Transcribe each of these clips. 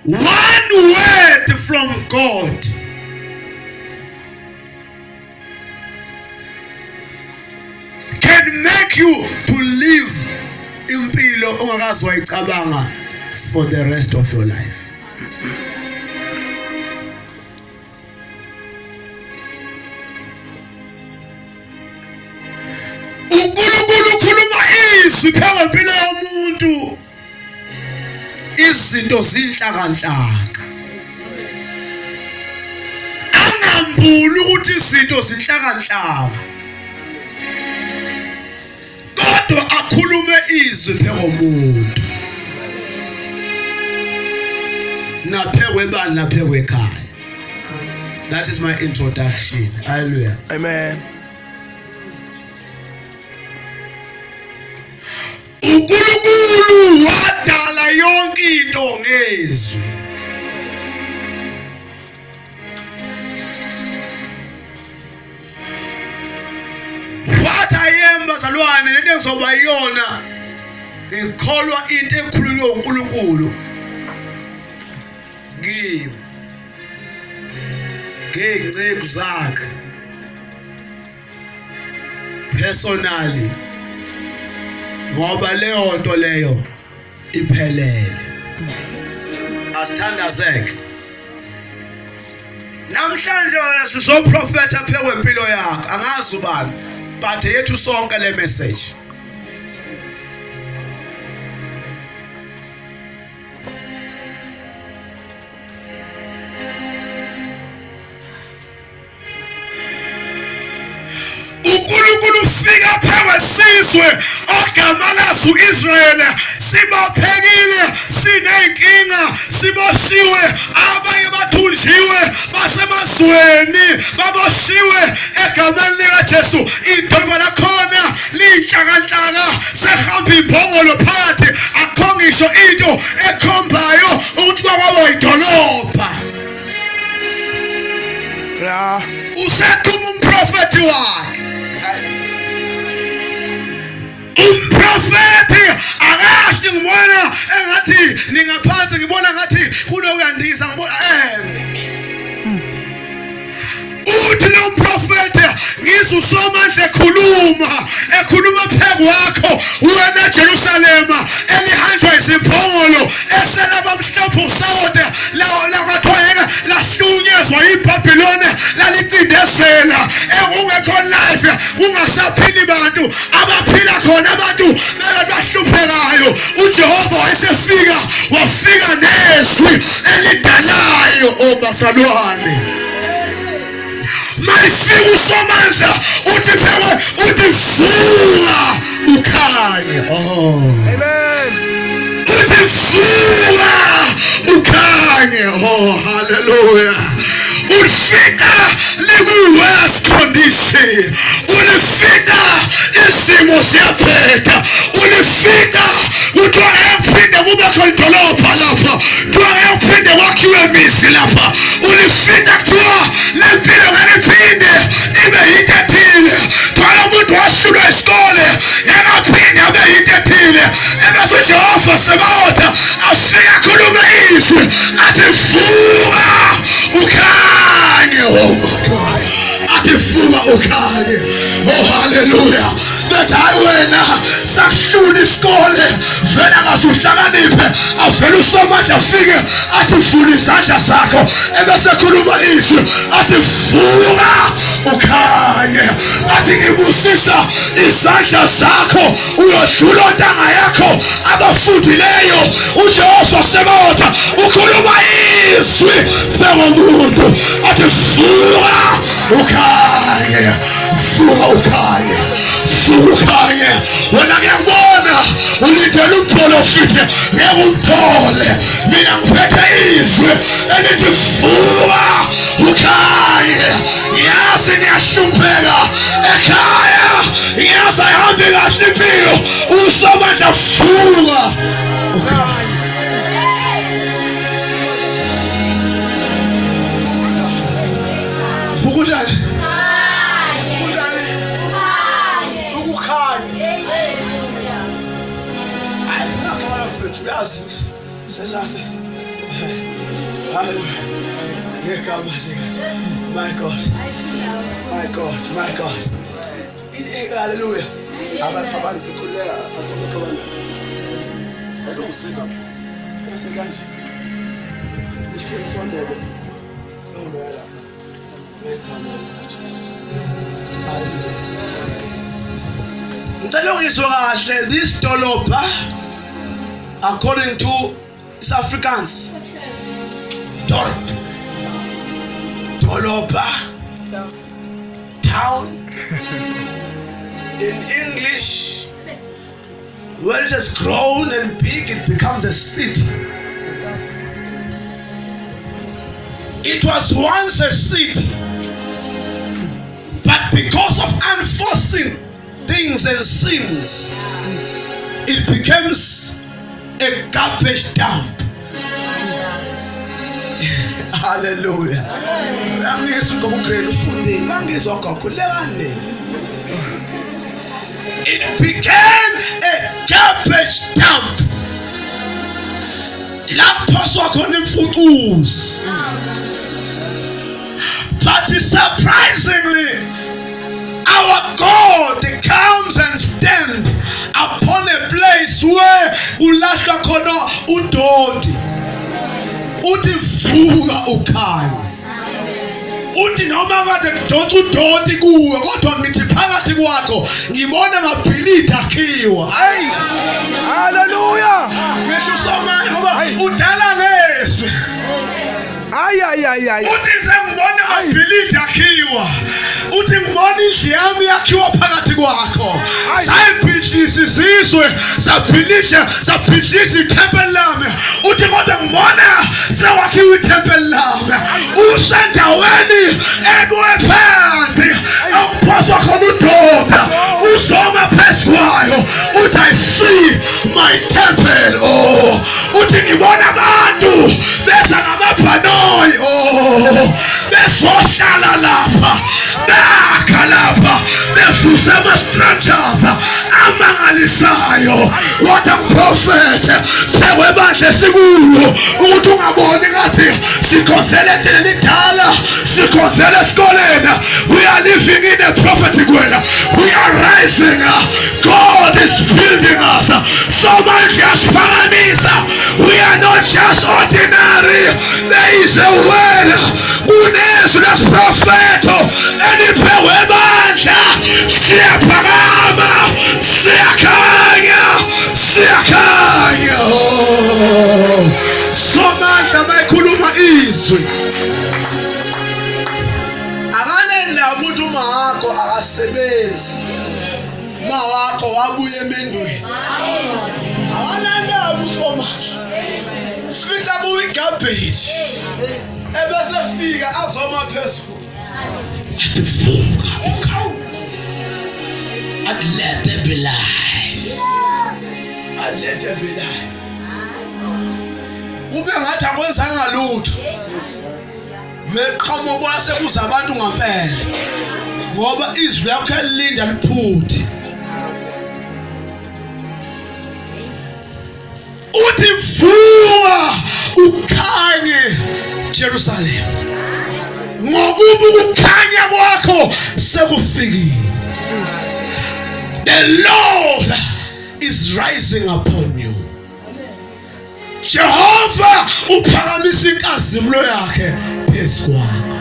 One word from God can make you to live impilo ongakazi wayicabanga for the rest of your life. uNkulunkulu ukhuluma izwi phela impilo yomuntu. Izinto zinhlakanhlaka. Angambuli ukuthi izinto zinhlakanhlaka. Kodwa akhulume izwi phela umuntu. Naphekwe bani naphekwe ekhaya. That is my introduction. Hallelujah. Amen. uNkulunkulu wadala yonke into ngezwi. What I am bazalwane lento engizoba yona ngikholwa into ekhulunywa uNkulunkulu kimi ngengcebo zakhe personally. Ngoba leyo nto leyo iphelele. Asithandazeke. Namhlanje wena sizoprofeta phekwe impilo yakho. Angazi ubani, but yethu sonke le message. uNkulunkulu ufika phekwe sizwe ogama laso Israel, sibaphekile, sinenkinga, siboshiwe, abanye bathunjiwe, basemazweni, baboshiwe egameni likaJesu. Idolobha lakhona linhlakanhlaka, sehamba imbongolo phakathi, akho ngisho into ekhombayo ukuthi kwaba idolobha. Yeah. Usethuma umprofeti wakhe. Umprofeti akashi ngibona engathi ningaphansi, ngibona ngathi kunokuyandisa, ngibona uthi lo mprofeti ngizwe uSomandla ekhuluma phezu kwakho wena Jerusalema elihanjwa iziphongolo eselaba mhlophe usawode lakwathwayeka lahlunyezwa iBhabhiloni lalicindezela ekungekho life, kungasaphili bantu abaphila khona, abantu bahluphekayo. uJehova wafika nezwi elidalayo obazalwane. Mayifika uSomandla uthi phekwe, uthi vuka ukhanye. Amen. Uthi vuka ukhanye. Hallelujah. Ulifika liku-worst condition. Ulifika isimo siyaphetha. Ulifika kuthiwa kuphinde kube khona idolobha lapha. Kuthiwa kuphinde kwakhiwe imizi lapha. Ulifika kuthiwa lempilo ngaliphinde ibe yinto ethile. Thola umuntu wahlulwa isikole yakaphinde abe yinto ethile. Ebese uJehova Sebaotha afika akhulume izwi athi vuka ukhanye. Athi vuka ukhanye. Hallelujah. That hayi wena sakuhlula isikole vele ngasuhlakaniphe, avele uSomandla afike athi vula izandla zakho, ebese khuluma izwi athi vuka ukhanye. Athi ngibusisa izandla zakho uyodlula ontanga yakho abafundileyo. uJehova Sebaotha ukhuluma izwi phekumuntu athi vuka ukhanye. Vuka ukhanye. Vuka ukhanye. Wena ngiyakubona ulindele umprofeti, ngeke umthole. Mina ngiphethe izwi elithi vuka ukhanye. Ngiyazi niyahlupheka ekhaya, ngiyazi ayihambi kahle impilo. uSomandla vuka ukhanye. Vuka njani? Yes. My God. My God. My God. Hallelujah. Abacabanzi kukhuleka abacabanzi. Akusiza. Kasekanje. Isifundele. Ngiyala. Ngicela ukuzwa kahle this dolopha according to South Africans. Dolopha. Town. In English, when it has grown and big, it becomes a city. It was once a city, but because of unforeseen things and sins, it becomes a garbage dump. Hallelujah. It became a garbage dump. But surprisingly, our God comes and stands upon a place where ulahla khona udodi. Uthi vuka ukhanya. Uthi noma kade kudonsa udodi kuwe kodwa ngithi phakathi kwakho ngibona amabhilidi akhiwa. Hayi. Hallelujah. Ngisho somanye ngoba udala ngeswe. Hayi. Uthi sengibona amabhilidi akhiwa. Uthi ngibona indlu yami yakhiwa phakathi kwakho. Sayibhidlisa isizwe, sabhidlisa ithempeli lami. Uthi kodwa ngibona sewakhiwa ithempeli lami. Usendaweni ebuye phansi. Awuphoswa khona udoda. Uzoma phezu kwayo. Uthi I see my temple. Oh, uthi ngibona abantu beza ngamabhanoyi. Oh, besohlala lapha. Bakha lapha. Befusa ama-structures amangalisayo. What a prophet. Phewebandla sikulo ukuthi ungaboni ngathi sikhosele thina lidala, sikhosele esikoleni. We are living in a prophetic world. We are rising. God is building us. Somandla yasiphakamisa. We are not just ordinary. There is a word. Kunezwi lesiprofeto eliphewebandla. Siyaphakama, siyakhanya. Somandla mayikhuluma izwi. Akanendaba ukuthi uma wakho akasebenzi. Uma wakho wabuye emendweni. Akanendaba uSomandla. Fika kuyi garbage. Ebese fika azoma phezulu. Athi vuka ukhawula. And let there be life. And let there be life. Kube ngathi akwenzanga lutho. Veqhamuka kwase kuza abantu ngampela. Ngoba izwi lakho elilinda liphuthi. Uthi vuka ukhanye Jerusalem. Ngokuba ukukhanya kwakho sekufikile. The Lord is rising upon you. Jehovah uphakamisa inkazimulo yakhe phezu kwakho.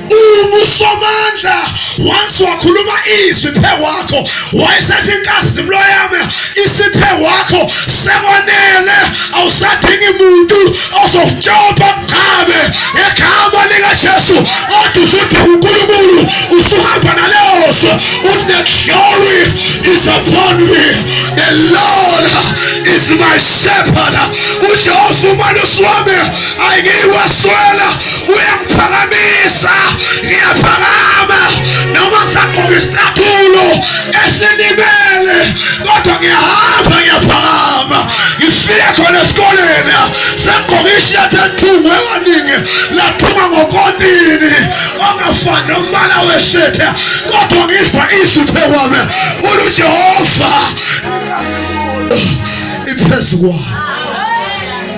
USomandla once wakhuluma izwi phezu kwakho wayesethi inkazimulo yami isiphe kwakho sekwanele awusadingi umuntu ozokujoba kuchabe ekhamba likaJesu kodwa usuthi uNkulunkulu usuhamba naleso uthi the glory is upon me. The Lord is my shepherd. uJehova umalusi wami ayikiwaswela uyangiphakamisa. Ngiyaphakama noma ngisagqoka isicathulo esinimele kodwa ngiyaphakama. Ngifike khona esikoleni sagqoka ishati elithungwe kaningi lathungwa ngokontini ongafani nombala wesheti kodwa ngizwa izwi phezu kwami uJehova iphezu kwami.